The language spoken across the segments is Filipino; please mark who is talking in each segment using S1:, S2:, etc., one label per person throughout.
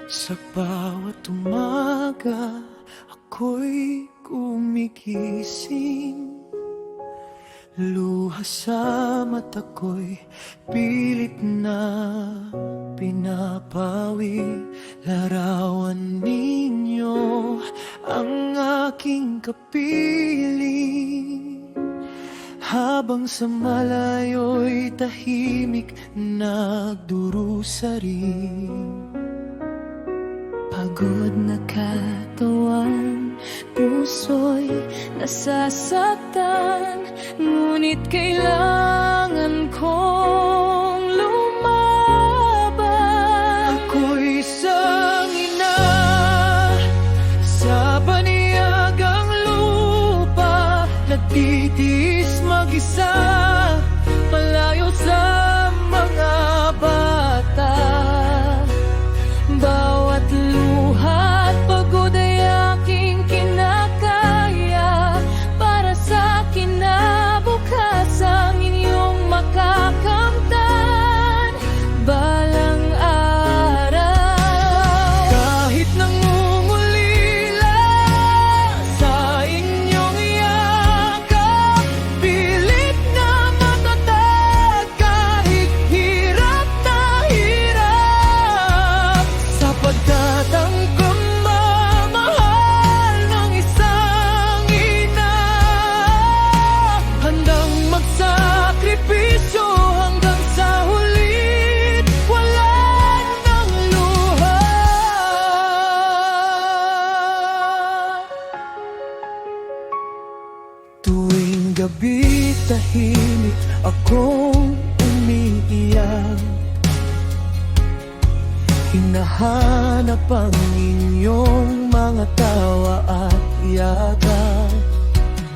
S1: Sa bawat umaga, ako'y gumigising. Luha sa mata ko'y pilit na pinapawi. Larawan ninyo ang aking kapiling, habang sa malayo'y tahimik nagdurusa rin.
S2: Pagod na katawan, puso'y nasasaktan, ngunit kailangan kong lumaban.
S1: Ako'y isang ina sa baniyagang lupa, nagtitiis mag-isa, malayo sa mga bata. Bawat luha at pagod ay aking kinakaya, para sa kinabukasang inyong makakamtan balang araw. Kahit nangungulila sa inyong yakap, pilit na matatag kahit hirap na hirap, sapagkat ang pagmamahal ng isang ina handang magsakripisyo hanggang sa hulit wala ng luha. Tuwing gabi tahimik akong umiiyak, hinahanap ang inyong mga tawa at yaga.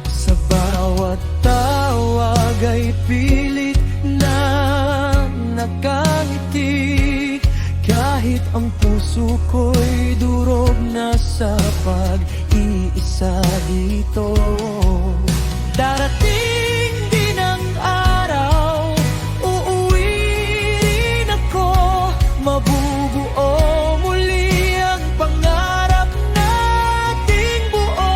S1: Sa bawat tawag ay pilit na nakangiti, kahit ang puso ko'y durog na sa pag-iisa dito. Darating din ang araw, uuwi rin ako, mabubuo muli ang pangarap nating buo.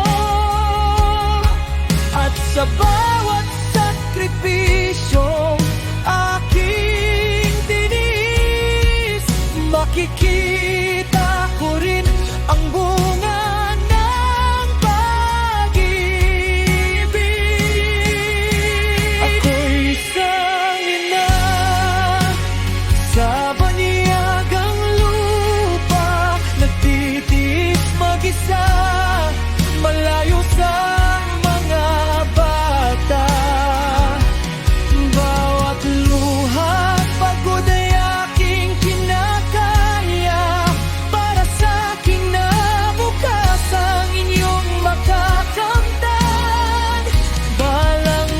S1: At sa bawat sakripisyong aking tinis, makikita ko rin ang bunga ng pag-ibig. Ako'y isang ina sa baniyagang lupa, nagtitiis mag-isa, malayo sa mga bata. Bawat luha at pagod ay aking kinakaya, para sa kinabukasang inyong makakamtan balang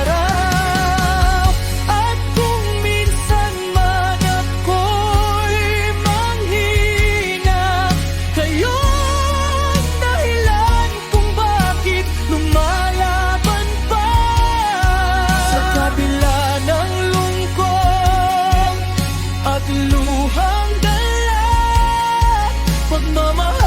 S1: araw. At kung minsan man ako'y manghina, kayo'y dahilan kung bakit lumalaban pa. Sa kabila ng lungkot at luhang dala, pagmamahal